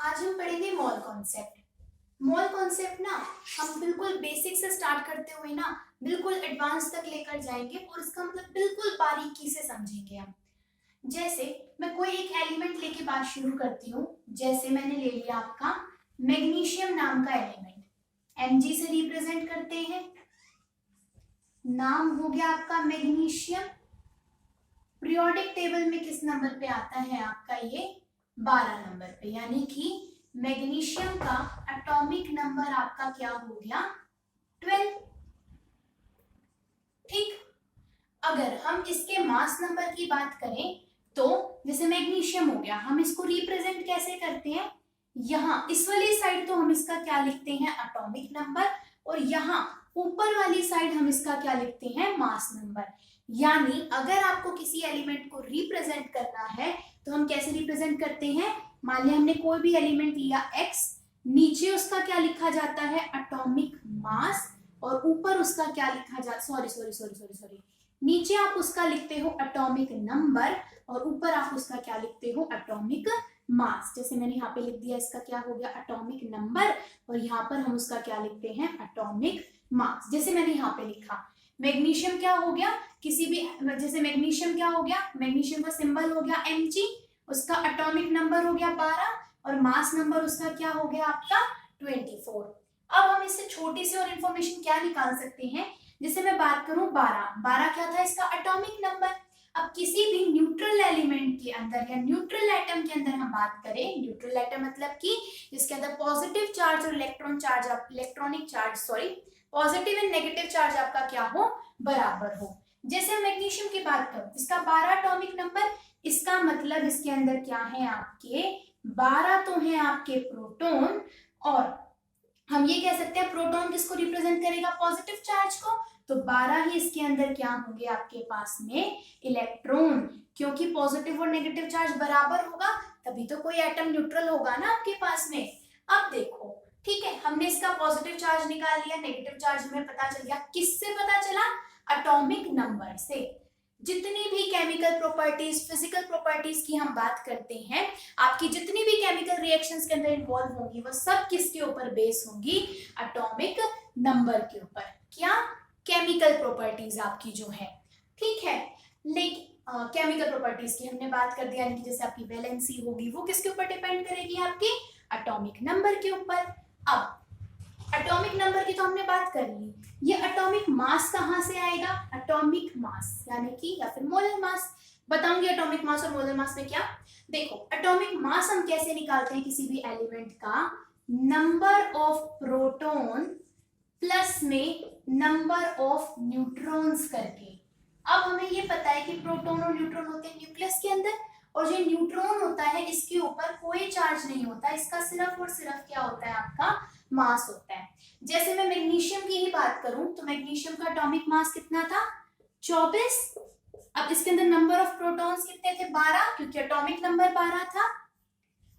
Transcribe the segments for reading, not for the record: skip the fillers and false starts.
आज हम पढ़ेंगे मोल कॉन्सेप्ट। मोल कॉन्सेप्ट ना हम बिल्कुल बेसिक से स्टार्ट करते हुए ना बिल्कुल एडवांस तक लेकर जाएंगे और इसका मतलब बिल्कुल बारीकी से समझेंगे हम। जैसे मैं कोई एक एलिमेंट लेके बात शुरू करती हूँ। जैसे मैंने ले लिया आपका मैग्नीशियम नाम का एलिमेंट, Mg से रिप्रेजेंट करते हैं। नाम हो गया आपका मैग्नीशियम। पीरियोडिक टेबल में किस नंबर पे आता है आपका ये 12 नंबर पे, यानी कि मैग्नीशियम का एटॉमिक नंबर आपका क्या हो गया 12। ठीक, अगर हम इसके मास नंबर की बात करें तो जैसे मैग्नीशियम हो गया, हम इसको रिप्रेजेंट कैसे करते हैं, यहाँ इस वाली साइड तो हम इसका क्या लिखते हैं एटॉमिक नंबर, और यहाँ ऊपर वाली साइड हम इसका क्या लिखते हैं मास नंबर। यानी अगर आपको किसी एलिमेंट को रिप्रेजेंट करना है तो हम कैसे रिप्रेजेंट करते हैं। मान लिया हमने कोई भी एलिमेंट लिया x, नीचे उसका क्या लिखा जाता है एटॉमिक मास, और ऊपर उसका क्या लिखा जाता, सॉरी नीचे आप उसका लिखते हो एटॉमिक नंबर और ऊपर आप उसका क्या लिखते हो एटॉमिक मास। जैसे मैंने यहाँ पे लिख दिया, इसका क्या हो गया एटॉमिक नंबर और यहाँ पर हम उसका क्या लिखते हैं एटॉमिक मास। जैसे मैंने यहाँ पे लिखा मैग्नीशियम क्या हो गया, किसी भी जैसे मैग्नीशियम क्या हो गया, मैग्नीशियम का सिंबल हो गया Mg, उसका एटॉमिक नंबर हो गया 12 और मास नंबर उसका क्या हो गया आपका 24। अब हम इससे छोटी सी और इंफॉर्मेशन क्या निकाल सकते हैं। जैसे मैं बात करूं 12 क्या था इसका एटॉमिक नंबर। अब किसी भी न्यूट्रल एलिमेंट के अंदर या न्यूट्रल एटम के अंदर हम बात करें, न्यूट्रल एटम मतलब कि जिसके अंदर पॉजिटिव चार्ज और electronic charge positive and negative charge आपका क्या हो बराबर हो। जैसे मैग्नीशियम की बात करूं, इसका 12 एटॉमिक नंबर, इसका मतलब इसके अंदर क्या है आपके 12 तो है आपके प्रोटॉन, और हम ये कह सकते हैं प्रोटॉन किसको रिप्रेजेंट करेगा पॉजिटिव चार्ज को, तो 12 ही इसके अंदर क्या होंगे आपके पास में इलेक्ट्रॉन, क्योंकि पॉजिटिव और नेगेटिव चार्ज बराबर होगा तभी तो कोई एटम न्यूट्रल होगा ना आपके पास में। अब देखो ठीक है, हमने इसका पॉजिटिव चार्ज निकाल लिया, नेगेटिव चार्ज हमें पता चल गया, किससे पता चला एटॉमिक नंबर से। जितनी भी केमिकल प्रॉपर्टीज फिजिकल प्रॉपर्टीज की हम बात करते हैं, आपकी जितनी भी केमिकल रिएक्शंस के अंदर इन्वॉल्व होंगी वो सब किसके ऊपर बेस होंगी एटॉमिक नंबर के ऊपर। क्या केमिकल प्रॉपर्टीज आपकी जो है, ठीक है। लेकिन केमिकल प्रॉपर्टीज की हमने बात कर दिया, यानी कि जैसे आपकी वैलेंसी होगी वो किसके ऊपर डिपेंड करेगी आपकी एटॉमिक नंबर के ऊपर। अब एटॉमिक नंबर की तो हमने बात कर ली, ये एटॉमिक मास कहां से आएगा, एटॉमिक मास यानी कि या फिर मोलर मास। बताऊंगी एटॉमिक मास और मोलर मास में क्या। देखो एटॉमिक मास हम कैसे निकालते हैं किसी भी एलिमेंट का, नंबर ऑफ प्रोटॉन प्लस में नंबर ऑफ न्यूट्रॉन्स करके। अब हमें ये पता है कि प्रोटॉन और न्यूट्रॉन होते हैं न्यूक्लियस के अंदर, और जो न्यूट्रॉन होता है इसके ऊपर कोई चार्ज नहीं होता, इसका सिर्फ और सिर्फ क्या होता है आपका मास होता है। जैसे मैं मैग्नीशियम की ही बात करूं तो मैग्नीशियम का एटॉमिक मास कितना था 24। अब इसके अंदर नंबर ऑफ प्रोटॉन्स कितने थे 12, क्योंकि एटॉमिक नंबर 12 था।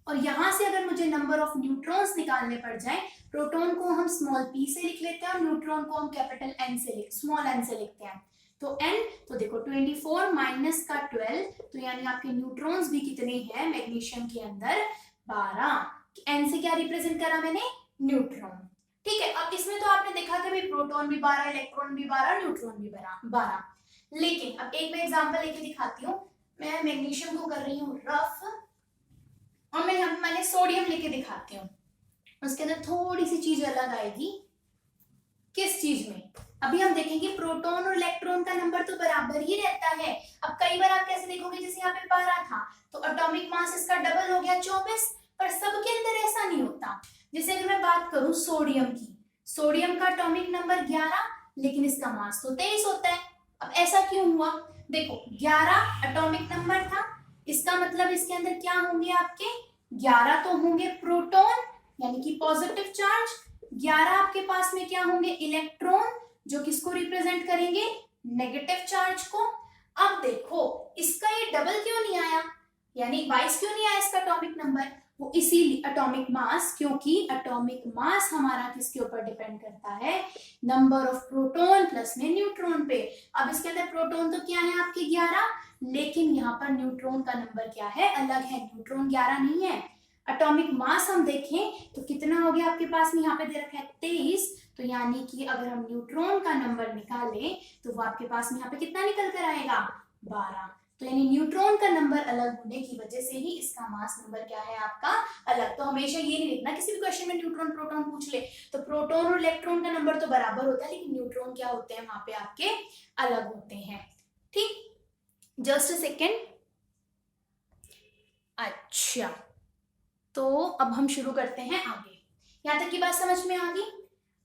और यहां से अगर मुझे नंबर ऑफ न्यूट्रॉन्स निकालने पड़ जाए, प्रोटॉन को हम स्मॉल p से लिख लेते हैं और न्यूट्रॉन को हम कैपिटल n से स्मॉल n से लिखते हैं। तो n तो देखो 24 माइनस का 12, तो यानी आपके न्यूट्रॉन्स भी कितने हैं मैग्नीशियम के अंदर 12। n से क्या रिप्रेजेंट करा मैंने न्यूट्रॉन, ठीक है। अब इसमें तो आपने देखा कि भाई प्रोटॉन भी 12, इलेक्ट्रॉन भी 12, न्यूट्रॉन भी 12। लेकिन अब एक मैं एग्जांपल लेके दिखाती हूँ। मैं मैग्नीशियम को कर रही हूँ रफ और मैंने सोडियम लेके दिखाती हूँ, उसके अंदर थोड़ी सी चीज अलग आएगी। किस चीज में, अभी हम देखेंगे प्रोटॉन और इलेक्ट्रॉन का नंबर तो बराबर ही रहता है। अब कई बार आप कैसे देखोगे, जैसे यहाँ पे 12 था तो एटॉमिक मास इसका डबल हो गया 24, पर सबके अंदर ऐसा नहीं होता। जैसे अगर मैं बात करूं सोडियम की, सोडियम का एटॉमिक नंबर 11 लेकिन इसका मास तो 23 होता है। अब ऐसा क्यों हुआ, देखो 11 एटॉमिक नंबर था, इसका मतलब इसके अंदर क्या होंगे आपके 11 तो होंगे प्रोटॉन यानी कि पॉजिटिव चार्ज, 11 आपके पास में क्या होंगे इलेक्ट्रॉन जो किसको रिप्रेजेंट करेंगे नेगेटिव चार्ज को। अब देखो इसका ये डबल क्यों नहीं आया, यानी 22 क्यों नहीं आया इसका एटॉमिक नंबर, वो इसीलिए एटॉमिक मास, क्योंकि एटॉमिक मास हमारा किसके ऊपर डिपेंड करता है नंबर ऑफ प्रोटॉन प्लस में न्यूट्रॉन पे। अब इसके अंदर प्रोटॉन तो क्या है आपके 11, लेकिन यहाँ पर न्यूट्रॉन का नंबर क्या है अलग है, न्यूट्रॉन 11 नहीं है। एटॉमिक मास हम देखें तो कितना हो गया आपके पास में, यहाँ पे दे रखा है 23, तो यानी कि अगर हम न्यूट्रॉन का नंबर निकालें तो वो आपके पास में यहाँ पे कितना निकल कर आएगा, 12। तो यानी न्यूट्रॉन का नंबर अलग होने की वजह से ही इसका मास नंबर क्या है आपका अलग। तो हमेशा ये नहीं लिखना किसी भी क्वेश्चन में न्यूट्रॉन प्रोटॉन पूछ ले तो प्रोटॉन और इलेक्ट्रॉन का नंबर तो बराबर होता है, लेकिन न्यूट्रॉन क्या होते हैं वहां पे आपके अलग होते हैं। ठीक, जस्ट अ सेकेंड। अच्छा, तो अब हम शुरू करते हैं आगे। यहां तक की बात समझ में आ गई।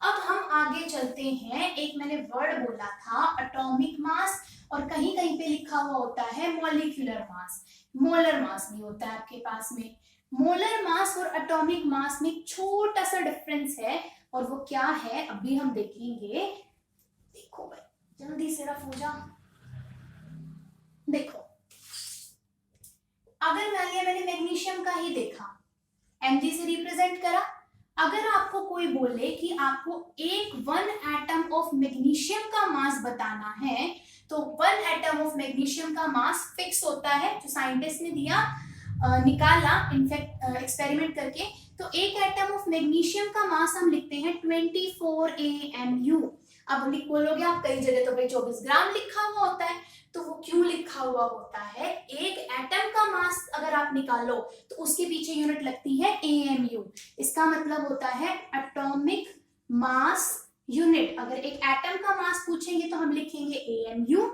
अब हम आगे चलते हैं। एक मैंने वर्ड बोला था एटॉमिक मास, और कहीं कहीं पे लिखा हुआ होता है मॉलिक्यूलर मास, मोलर मास नहीं होता है आपके पास में। मोलर मास और एटॉमिक मास में छोटा सा डिफरेंस है, और वो क्या है अभी हम देखेंगे। देखो भाई जल्दी से रफ हो जा। देखो, अगर मान लिया मैंने मैग्नीशियम का ही देखा, Mg से रिप्रेजेंट करा। अगर आपको कोई बोले कि आपको एक 1 एटम ऑफ मैग्नीशियम का मास बताना है, तो 1 एटम ऑफ मैग्नीशियम का मास फिक्स होता है जो साइंटिस्ट ने दिया, निकाला इनफैक्ट एक्सपेरिमेंट करके। तो एक एटम ऑफ मैग्नीशियम का मास हम लिखते हैं 24 AMU। अब बोलोगे आप कई जगह तो भाई 24 ग्राम लिखा हुआ होता है, तो वो क्यों लिखा हुआ होता है? एक एटम का मास अगर आप निकालो तो उसके पीछे यूनिट लगती है AMU। इसका मतलब होता है एटॉमिक मास यूनिट। अगर एक एटम का मास पूछेंगे तो हम लिखेंगे AMU।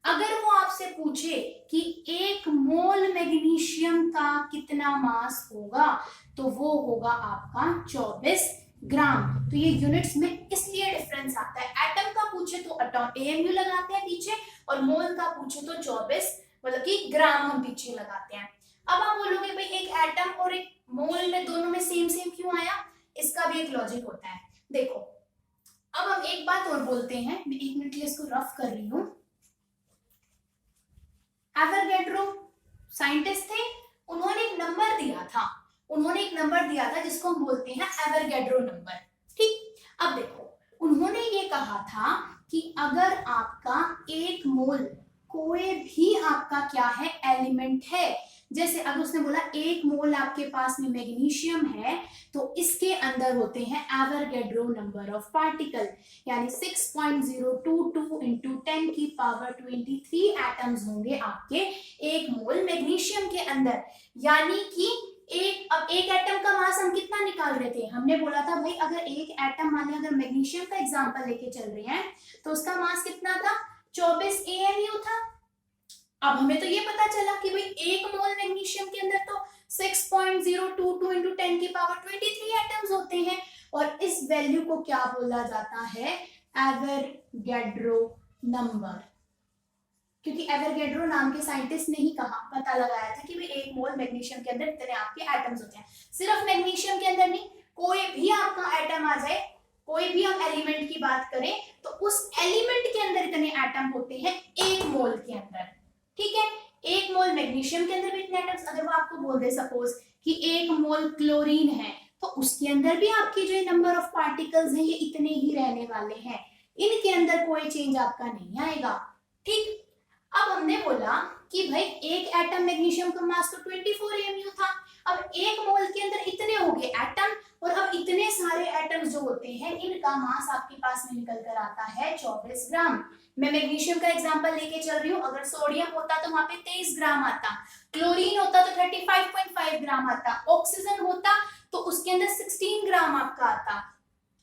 अगर वो आपसे पूछे कि एक मोल मैग्नीशियम का कितना मास होगा, तो वो होगा आपका 24 ग्राम। तो ये यूनिट्स में इसलिए डिफरेंस आता है। एटम का पूछे तो AMU लगाते हैं पीछे, और मोल का पूछे तो 24 मतलब कि ग्राम हम पीछे लगाते हैं। अब आप बोलोगे भाई एक एटम और एक मोल में दोनों में सेम सेम क्यों आया? इसका भी एक लॉजिक होता है। देखो, अब हम एक बात और बोलते हैं, मैं 1 मिनट के लिए इसको रफ कर रही हूं। एवोगाड्रो साइंटिस्ट थे, उन्होंने एक नंबर दिया था जिसको हम बोलते हैं एवोगाड्रो नंबर। ठीक, अब देखो उन्होंने ये कहा था कि अगर आपका एक मोल कोई भी आपका क्या है एलिमेंट है, जैसे अगर उसने बोला एक मोल आपके पास में मैग्नीशियम है, तो इसके अंदर होते हैं एवोगाड्रो नंबर ऑफ पार्टिकल, यानी 6.022 इंटू 10 की पावर 23 एटम्स होंगे आपके एक मोल मैग्नीशियम के अंदर। यानी कि अब एक एटम का मास हम कितना निकाल रहे थे? हमने बोला था भाई अगर एक एटम, माने अगर मैग्नीशियम का एग्जांपल लेके चल रहे हैं, तो उसका मास कितना था? 24 AMU था। अब हमें तो ये पता चला कि भाई एक मोल मैग्नीशियम के अंदर तो 6.022 इंटू 10 की पावर 23 एटम्स होते हैं, और इस वैल्यू को क्या बोला जाता है? Avogadro number. क्योंकि एवोगाड्रो नाम के साइंटिस्ट ने ही कहा, पता लगाया था कि भाई एक मोल मैग्नीशियम के अंदर इतने आपके एटम्स होते हैं। सिर्फ मैग्नीशियम के अंदर नहीं, कोई भी आपका एटम आ जाए, कोई भी हम एलिमेंट की बात करें, तो उस एलिमेंट के अंदर इतने एटम होते हैं एक मोल के अंदर। ठीक है, एक मोल मैग्नीशियम के अंदर भी इतने एटम्स। अगर वो आपको बोल दे सपोज कि एक मोल क्लोरीन है, तो उसके अंदर भी आपकी जो नंबर ऑफ पार्टिकल्स हैं ये इतने ही रहने वाले हैं, इनके अंदर कोई चेंज आपका नहीं आएगा। ठीक, अब हमने बोला कि भाई एक एटम मैग्नीशियम का मास तो 24 AMU था। अब एक मोल के अंदर इतने हो गए एटम, और अब इतने सारे एटम्स जो होते हैं इनका मास आपके पास में निकल कर आता है 24 ग्राम। मैं मैग्नीशियम का एग्जांपल लेके चल रही हूँ। अगर सोडियम होता तो वहां पे 23 ग्राम आता, क्लोरीन होता तो 35.5 ग्राम आता, ऑक्सीजन होता तो उसके अंदर 16 ग्राम आपका आता।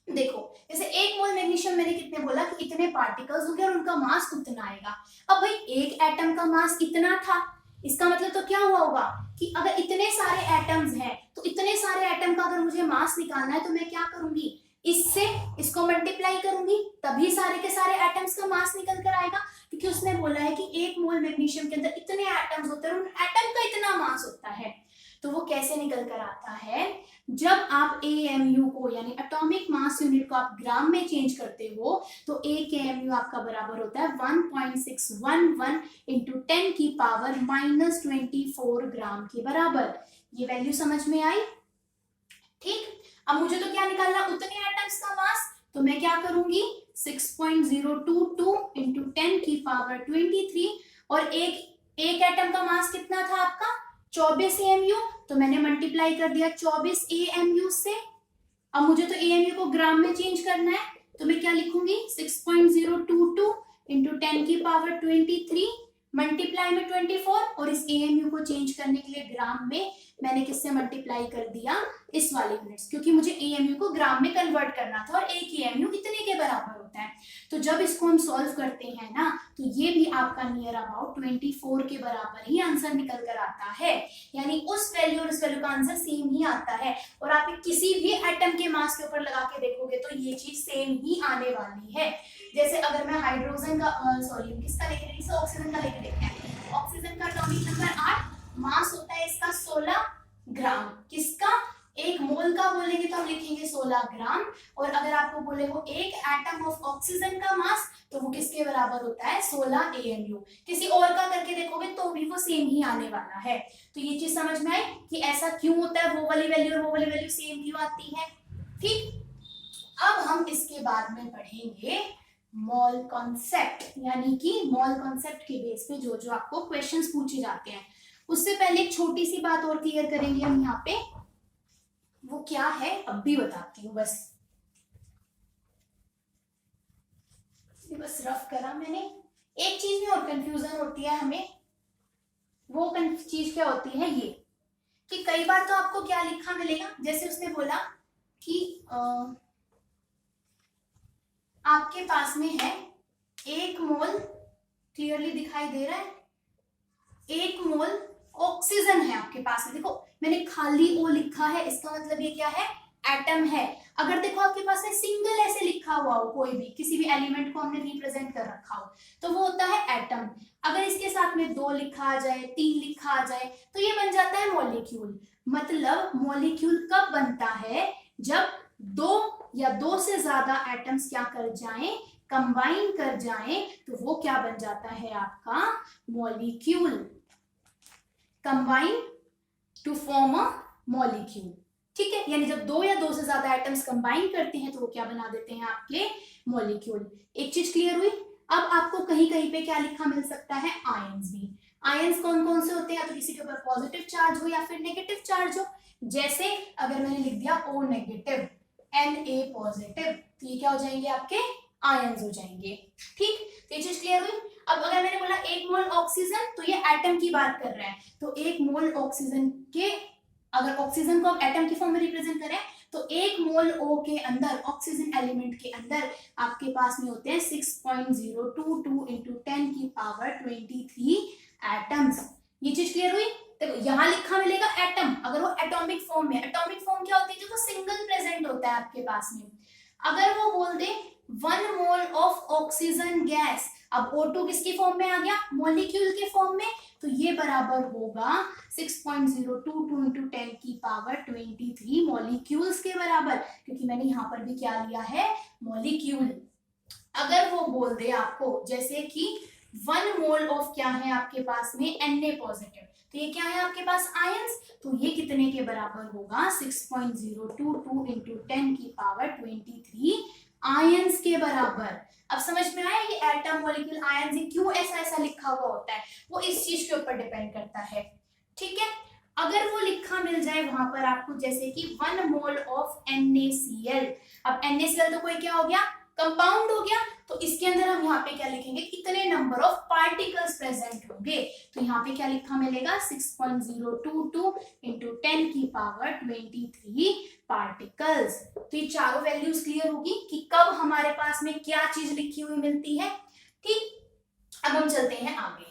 देखो, जैसे एक मोल मैग्नीशियम मैंने कितने बोला कि इतने पार्टिकल्स होंगे और उनका मास उतना आएगा। अब भाई एक एटम का मास इतना था, इसका मतलब तो क्या हुआ होगा कि अगर इतने सारे एटम्स हैं, तो इतने सारे एटम का अगर मुझे मास निकालना है तो मैं क्या करूंगी? इससे इसको मल्टीप्लाई करूंगी, तभी सारे के सारे एटम्स का मास निकल कर आएगा। क्योंकि उसने बोला है कि एक मोल मैग्नीशियम के अंदर इतने एटम्स होते हैं और उन एटम का इतना मास होता है। तो वो कैसे निकल कर आता है? जब आप AMU को यानी एटॉमिक मास यूनिट को आप ग्राम में चेंज करते हो, तो एक AMU आपका बराबर होता है 1.611 इंटू 10 की पावर -24 ग्राम के बराबर। ये वैल्यू समझ में आई? ठीक, अब मुझे तो क्या निकालना, उतने एटम्स का मास। तो मैं क्या करूंगी, 6.022 इंटू 10 की पावर 23, और एक एटम का मास कितना था आपका? 24 AMU, तो मैंने मल्टीप्लाई कर दिया 24 AMU से। अब मुझे तो AMU को ग्राम में चेंज करना है, तो मैं क्या लिखूंगी 6.022 इंटू 10 की पावर 23 मल्टीप्लाई में 24, और इस AMU को चेंज करने के लिए ग्राम में मैंने किससे मल्टीप्लाई कर दिया, इस वाले यूनिट्स, क्योंकि मुझे AMU को ग्राम में कन्वर्ट करना था, और एक AMU इतने के बराबर होता है। तो जब इसको हम सॉल्व करते हैं ना, तो ये भी आपका नियर अबाउट 24 के बराबर ही आंसर निकल कर आता है, यानी उस वैल्यू और उस वैल्यू का आंसर सेम ही आता है। और आप किसी भी एटम के मास के ऊपर लगा के देखोगे तो ये चीज सेम ही आने वाली है। जैसे अगर मैं हाइड्रोजन का सॉरी किसका लेके देखिए, ऑक्सीजन का लेके देखते हैं। ऑक्सीजन का एटॉमिक नंबर 8, मास होता है इसका 16 ग्राम। किसका, एक मोल का बोलेंगे तो हम लिखेंगे 16 ग्राम, और अगर आपको बोले वो एक एटम ऑफ ऑक्सीजन का मास, तो वो किसके बराबर होता है 16 AMU। किसी और का करके देखोगे तो भी वो सेम ही आने वाला है। तो ये चीज समझ में आई कि ऐसा क्यों होता है, वो वाली वैल्यू और वो वाली वैल्यू सेम क्यों आती है। ठीक, अब हम इसके बाद में पढ़ेंगे मॉल कॉन्सेप्ट, यानी कि मॉल कॉन्सेप्ट के बेस पे जो जो आपको क्वेश्चंस पूछे जाते हैं। उससे पहले एक छोटी सी बात और क्लियर करेंगे हम यहाँ पे, वो क्या है अब भी बताती हूँ। बस रफ करा मैंने। एक चीज में और कंफ्यूजन होती है हमें, वो चीज क्या होती है ये, कि कई बार तो आपको क्या लिखा मिलेगा, जैसे उसने बोला कि आपके पास में है 1 मोल, क्लियरली दिखाई दे रहा है, 1 मोल ऑक्सीजन है आपके पास में। देखो मैंने खाली ओ लिखा है, इसका मतलब ये क्या है, एटम है। अगर देखो आपके पास में सिंगल ऐसे लिखा हुआ हो, कोई भी किसी भी एलिमेंट को हमने रिप्रेजेंट कर रखा हो, तो वो होता है एटम। अगर इसके साथ में 2 लिखा आ जाए, 3 लिखा आ जाए, तो ये बन जाता है मॉलिक्यूल। मतलब मॉलिक्यूल कब बनता है, जब 2 या 2 से ज्यादा एटम्स क्या कर जाएं, कंबाइन कर जाएं, तो वो क्या बन जाता है आपका molecule. Combine to form a molecule, ठीक है। यानी जब 2 या 2 से ज्यादा एटम्स कंबाइन करते हैं तो वो क्या बना देते हैं आपके मॉलिक्यूल। एक चीज क्लियर हुई। अब आपको कहीं कहीं पे क्या लिखा मिल सकता है, आयंस भी। आयंस कौन कौन से होते हैं, या तो किसी के ऊपर पॉजिटिव चार्ज हो या फिर नेगेटिव चार्ज हो। जैसे अगर मैंने लिख दिया O नेगेटिव Na पॉजिटिव, तो ये क्या हो जाएंगे आपके आयंस हो जाएंगे। ठीक, तो ये चीज क्लियर हुई। अब अगर मैंने बोला 1 मोल ऑक्सीजन, तो ये एटम की बात कर रहा है, तो 1 मोल ऑक्सीजन के, अगर ऑक्सीजन को आप एटम की फॉर्म में रिप्रेजेंट करें, तो 1 मोल O के अंदर, ऑक्सीजन एलिमेंट के अंदर आपके पास में होते हैं 6.022 इंटू 10 की पावर 23 एटम्स। ये चीज क्लियर हुई। देखो यहाँ लिखा मिलेगा एटम, अगर वो एटॉमिक फॉर्म में, एटॉमिक फॉर्म क्या होती है, जो सिंगल प्रेजेंट होता है आपके पास में। अगर वो बोल दे 1 मोल ऑफ ऑक्सीजन गैस, अब O2 किसकी फॉर्म में आ गया, मॉलिक्यूल के फॉर्म में, तो ये बराबर होगा 6.022 इंटू 10 की पावर 23 मॉलिक्यूल्स के बराबर, क्योंकि मैंने यहाँ पर भी क्या लिया है, मॉलिक्यूल। अगर वो बोल दे आपको जैसे कि 1 मोल ऑफ क्या है आपके पास में, Na पॉजिटिव, तो ये क्या है आपके पास आयंस, तो ये कितने के बराबर होगा 6.022 इंटू 10 की पावर 23 आयंस के बराबर। अब समझ में आया ये एटम मॉलिक्यूल आयंस क्यों ऐसा ऐसा लिखा हुआ होता है, वो इस चीज के ऊपर डिपेंड करता है। ठीक है, अगर वो लिखा मिल जाए वहां पर आपको जैसे कि 1 मोल ऑफ NaCl, अब NaCl तो कोई क्या हो गया, कंपाउंड हो गया, तो इसके अंदर हम यहाँ पे क्या लिखेंगे, कितने नंबर ऑफ पार्टिकल्स प्रेजेंट होंगे, तो यहाँ पे क्या लिखा मिलेगा 6.022 इंटू 10 की पावर 23 पार्टिकल्स। तो ये चारों वैल्यूज क्लियर होगी कि कब हमारे पास में क्या चीज लिखी हुई मिलती है। ठीक, अब हम चलते हैं आगे।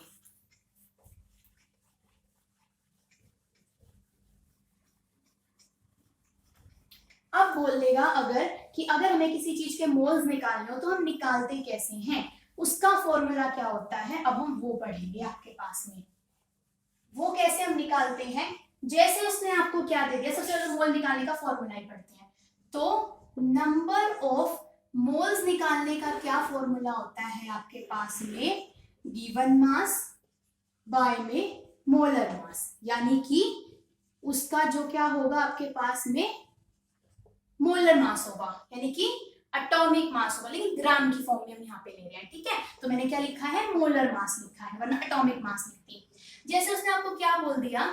अब बोल देगा अगर कि अगर हमें किसी चीज के मोल्स निकालने हो तो हम निकालते कैसे हैं, उसका फॉर्मूला क्या होता है, अब हम वो पढ़ेंगे आपके पास में। वो कैसे हम निकालते हैं, जैसे उसने आपको क्या दे दिया, सबसे पहले मोल निकालने का फॉर्मूला ही पढ़ते हैं। तो नंबर ऑफ मोल्स निकालने का क्या फॉर्मूला होता है आपके पास में, गिवन मास बाय में मोलर मास, यानी कि उसका जो क्या होगा आपके पास में मोलर मास होगा, यानी कि एटॉमिक मास होगा, लेकिन ग्राम की फॉर्म में हम यहाँ पे ले रहे हैं। ठीक है, तो मैंने क्या लिखा है, मोलर मास लिखा है, वरना एटॉमिक मास लिखती। जैसे उसने आपको क्या बोल दिया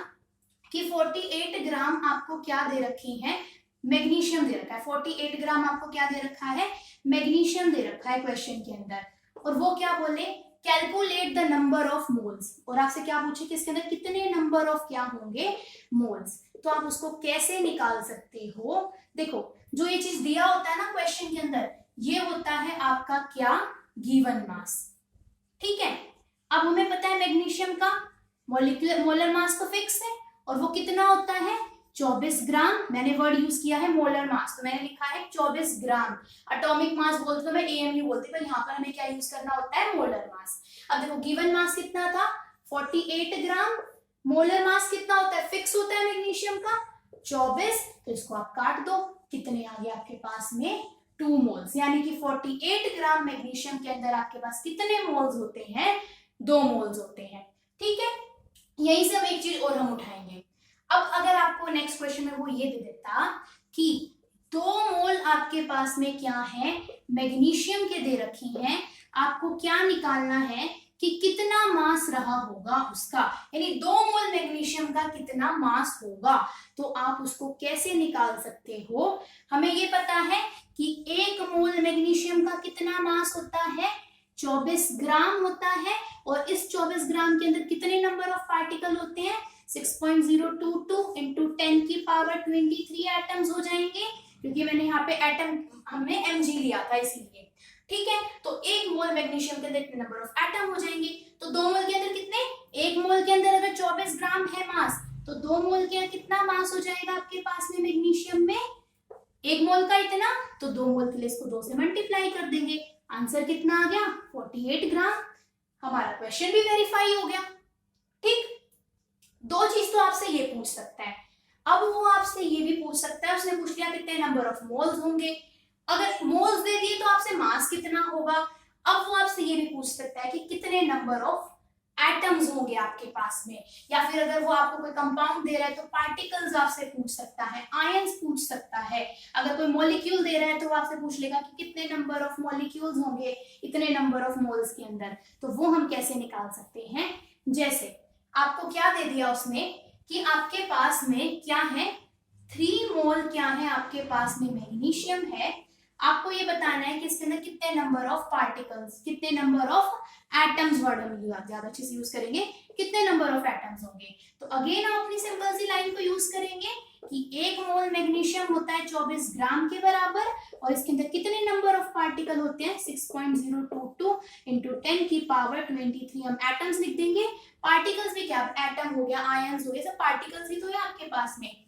कि 48 ग्राम आपको क्या दे रखी है, मैग्नीशियम दे रखा है। 48 ग्राम आपको क्या दे रखा है, मैग्नीशियम दे रखा है क्वेश्चन के अंदर। और वो क्या बोले, calculate the number of moles, और आपसे क्या पूछे कि इसके अंदर कितने नंबर ऑफ क्या होंगे, मोल्स। तो आप उसको कैसे निकाल सकते हो, देखो जो ये चीज दिया होता है ना क्वेश्चन के अंदर, ये होता है आपका क्या, गिवन मास। ठीक है, अब हमें पता है मैग्नीशियम का मॉलिक्यूलर मोलर मास तो फिक्स है, और वो कितना होता है, 24 ग्राम। मैंने वर्ड यूज किया है मोलर मास, तो मैंने लिखा है 24 ग्राम। एटॉमिक मास बोलते तो मैं एएमयू बोलती, पर यहाँ पर हमें क्या यूज करना होता है, मोलर मास। अब देखो गिवन मास कितना था, 48 ग्राम। मोलर मास कितना होता है, फिक्स होता है मैग्नीशियम का 24। तो इसको आप काट दो, कितने आ गए आपके पास में, 2 मोल्स। यानी कि 48 ग्राम मैग्नीशियम के अंदर आपके पास कितने मोल्स होते हैं, 2 मोल्स होते हैं। ठीक है, यही से हम एक चीज और हम उठाएंगे। अब अगर आपको नेक्स्ट क्वेश्चन में वो ये दे देता कि 2 मोल आपके पास में क्या है, मैग्नीशियम के दे रखी हैं, आपको क्या निकालना है कि कितना मास रहा होगा उसका, यानी 2 मोल मैग्नीशियम का कितना मास होगा, तो आप उसको कैसे निकाल सकते हो। हमें ये पता है कि 1 मोल मैग्नीशियम का कितना मास होता है, 24 ग्राम होता है, और इस 24 ग्राम के अंदर कितने नंबर ऑफ पार्टिकल होते हैं, 6.022 इंटू 10 की पावर 23 एटम्स हो जाएंगे, क्योंकि मैंने यहाँ पे एटम हमने mg लिया था इसलिए। ठीक है, तो 1 मोल मैग्नीशियम के अंदर कितने नंबर ऑफ एटम हो जाएंगे, तो 2 मोल के अंदर कितने, 1 मोल के अंदर अगर 24 ग्राम है मास, तो 2 मोल के अंदर कितना मास हो जाएगा आपके पास में मैग्नीशियम में, 1 मोल का इतना, तो 2 मोल के लिए इसको 2 से मल्टीप्लाई कर देंगे, आंसर कितना आ गया, 48 ग्राम। हमारा क्वेश्चन भी वेरीफाई हो गया। ठीक, 2 चीज तो आपसे ये पूछ सकता है। अब वो आपसे ये भी पूछ सकता है, उसने पूछ लिया कितने नंबर ऑफ मोल्स होंगे, अगर मोल्स दे दिए तो आपसे मास कितना होगा। अब वो आपसे ये भी पूछ सकता है कि कितने नंबर ऑफ एटम्स होंगे आपके पास में, या फिर अगर वो आपको कोई कंपाउंड दे रहा है तो पार्टिकल्स आपसे पूछ सकता है, आयंस पूछ सकता है। अगर कोई मॉलिक्यूल दे रहा है तो वो आपसे पूछ लेगा कि कितने नंबर ऑफ मॉलिक्यूल्स होंगे इतने नंबर ऑफ मोल्स के अंदर, तो वो हम कैसे निकाल सकते हैं। जैसे आपको क्या दे दिया उसने कि आपके पास में क्या है, 3 मोल क्या है आपके पास में मैग्नीशियम है, आपको ये बताना है कि इसके अंदर कितने नंबर ऑफ पार्टिकल्स, कितने नंबर ऑफ एटम्स, वर्ड हम ज्यादा अच्छे से यूज करेंगे, कितने नंबर ऑफ एटम्स होंगे। तो अगेन हम अपनी सिंपल सी लाइन को यूज करेंगे कि 1 मोल मैग्नीशियम होता है 24 ग्राम के बराबर, और इसके अंदर कितने नंबर ऑफ पार्टिकल होते हैं, 6.022 इंटू 10 की पावर 23 हम एटम्स लिख देंगे। पार्टिकल्स भी क्या, एटम हो गया, आयंस हो गए, सब पार्टिकल्स ही तो है आपके पास में।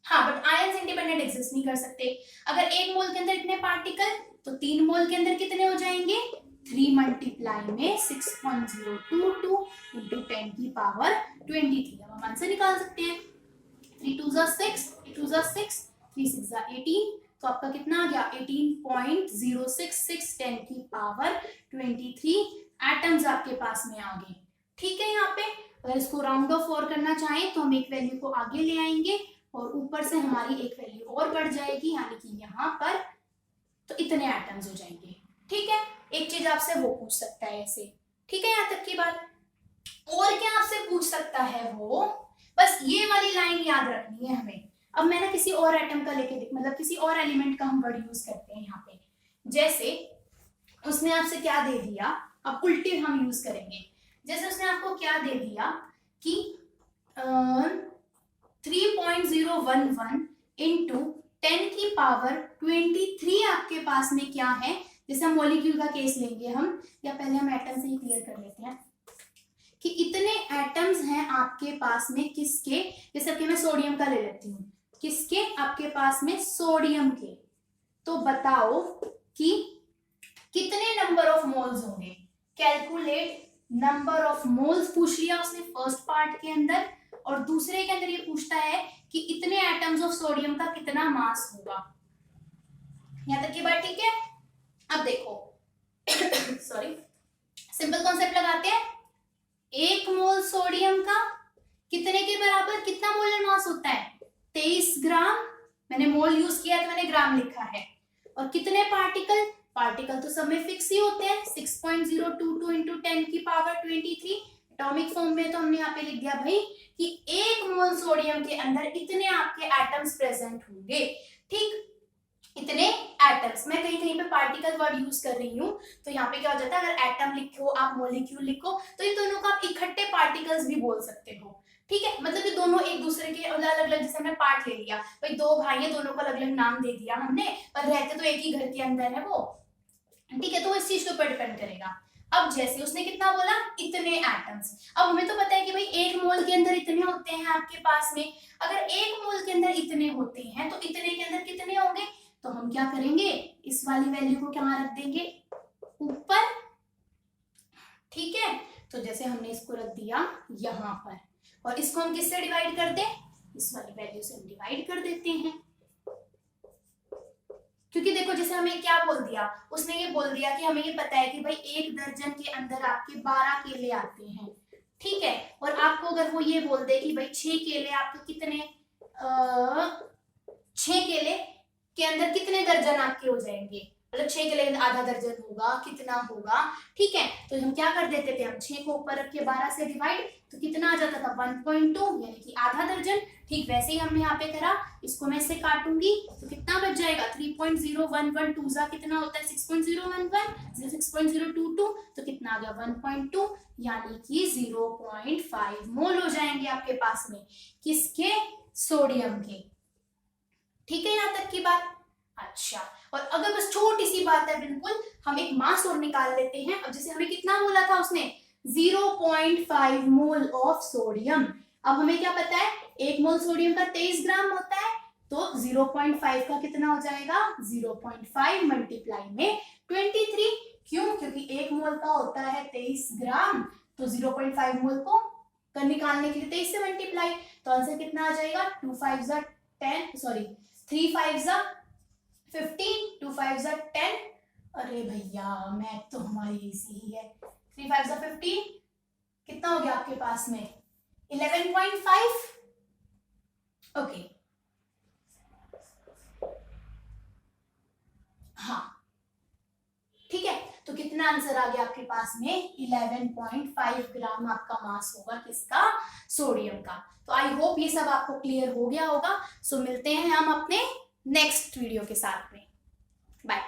हाँ, बट आयंस इंडिपेंडेंट एग्जिस्ट नहीं कर सकते। अगर 1 मोल के अंदर इतने पार्टिकल, तो 3 मोल के अंदर कितने हो जाएंगे, 3 मल्टीप्लाई में 6.022 इंटू 10 की पावर 23। अब हम आंसर निकाल सकते हैं, 3 2 6, 2 6, 3 6 18, तो आपका कितना आ गया, 18.066 10 की पावर 23 एटम्स आपके पास में आ गए। ठीक है, यहाँ पे अगर इसको राउंड ऑफ और करना चाहें तो हम एक वैल्यू को आगे ले आएंगे और ऊपर से हमारी एक वैल्यू और बढ़ जाएगी, यानी कि यहाँ पर तो इतने एटम्स हो जाएंगे। ठीक है, एक चीज आपसे वो पूछ सकता है ऐसे। ठीक है, यहाँ तक की बात। और क्या आपसे पूछ सकता है वो, बस ये वाली लाइन याद रखनी है हमें। अब मैं ना किसी और एटम का लेके मतलब किसी और एलिमेंट का हम वर्ड यूज करते हैं यहाँ पे। जैसे उसने आपसे क्या दे दिया, अब उल्टे हम यूज करेंगे। जैसे उसने आपको क्या दे दिया कि 3.011 इंटू 10 की पावर 23 आपके पास में क्या है। जैसे हम मॉलिक्यूल का केस लेंगे हम, या पहले हम एटम से ही क्लियर कर लेते हैं कि इतने एटम्स हैं आपके पास में किसके, जैसे कि मैं सोडियम का ले लेती हूँ, किसके आपके पास में, सोडियम के। तो बताओ कि कितने नंबर ऑफ मोल्स होंगे, कैलकुलेट नंबर ऑफ मोल्स पूछ लिया उसने फर्स्ट पार्ट के अंदर, और दूसरे के अंदर ये पूछता है कि इतने एटम्स ऑफ सोडियम का कितना मास होगा। यहां तक की बात ठीक है। अब देखो सॉरी, सिंपल कॉन्सेप्ट लगाते हैं। 1 मोल सोडियम का कितने के बराबर, कितना मोलर मास होता है, 23 ग्राम। मैंने मोल यूज किया तो मैंने ग्राम लिखा है। और कितने पार्टिकल, पार्टिकल तो सब में फिक्स ही होते हैं, 6.022 इंटू 10 की पावर 23। एटॉमिक फॉर्म में तो हमने यहाँ पे लिख दिया भाई कि 1 मोल सोडियम के अंदर इतने आपके एटम्स प्रेजेंट होंगे। ठीक, इतने एटम्स। मैं कहीं कहीं पे पार्टिकल वर्ड यूज कर रही हूँ, तो यहाँ पे क्या हो जाता है, अगर एटम लिखो आप मॉलिक्यूल लिखो तो इन दोनों को आप इकट्ठे पार्टिकल्स भी बोल सकते हो। ठीक है, मतलब ये दोनों एक दूसरे के अलग अलग, जैसे हमने पार्ट ले लिया, भाई दो भाई हैं, दोनों को अलग अलग नाम दे दिया हमने, पर रहते तो एक ही घर के अंदर है वो। ठीक है, तो इस चीज के ऊपर डिपेंड करेगा। अब जैसे उसने कितना बोला, इतने एटम्स। अब हमें तो पता है कि भाई 1 मोल के अंदर इतने होते हैं आपके पास में। अगर 1 मोल के अंदर इतने होते हैं तो इतने के अंदर कितने होंगे, तो हम क्या करेंगे, इस वाली वैल्यू को क्या रख देंगे, ऊपर। ठीक है, तो जैसे हमने इसको रख दिया यहाँ पर, और इसको हम किससे डिवाइड कर दें, इस वाली वैल्यू से हम डिवाइड कर देते हैं। क्योंकि देखो जैसे हमें क्या बोल दिया, उसने ये बोल दिया कि हमें ये पता है कि भाई 1 दर्जन के अंदर आपके 12 केले आते हैं। ठीक है, और आपको अगर वो ये बोल दे कि भाई 6 केले आपके कितने, 6 केले के अंदर कितने दर्जन आपके हो जाएंगे, मतलब 6 केले के अंदर आधा दर्जन होगा, कितना होगा। ठीक है, तो हम क्या कर देते थे, हम 6 को ऊपर रख के 12 से डिवाइड, तो कितना आ जाता था 1.2, यानी कि आधा दर्जन। ठीक वैसे ही हमने यहाँ पे करा, इसको मैं इससे काटूंगी तो कितना बच जाएगा, 3.011, 2 जा कितना होता है 6.011, 6.022, तो कितना आ गया 1.2, यानी कि 0.5 मोल हो जाएंगे आपके पास में, किसके, सोडियम के। ठीक है, यहाँ तक की बात। अच्छा, और अगर बस छोटी सी बात है बिल्कुल, हम एक मास और निकाल लेते हैं। अब जैसे हमें कितना बोला था उसने, 0.5 मोल ऑफ सोडियम। अब हमें क्या पता है, 1 मोल सोडियम का 23 ग्राम होता है, तो 0.5 का कितना हो जाएगा, 0.5 मल्टीप्लाई में 23। क्यों, क्योंकि 1 मोल का होता है 23 ग्राम, तो 0.5 मोल को निकालने के लिए 23 से मल्टीप्लाई, तो आंसर कितना आ जाएगा, 2 5 जा 10, सॉरी 3 5 जा 15, 2 5 जा 10। अरे भैया मैथ तो हमारी इजी ही है। 3 5 जा 15, कितना हो गया आपके पास में, 11.5। ओके, हाँ ठीक है, तो कितना आंसर आ गया आपके पास में, 11.5 ग्राम आपका मास होगा किसका, सोडियम का। तो आई होप ये सब आपको क्लियर हो गया होगा। सो मिलते हैं हम अपने नेक्स्ट वीडियो के साथ में। बाय।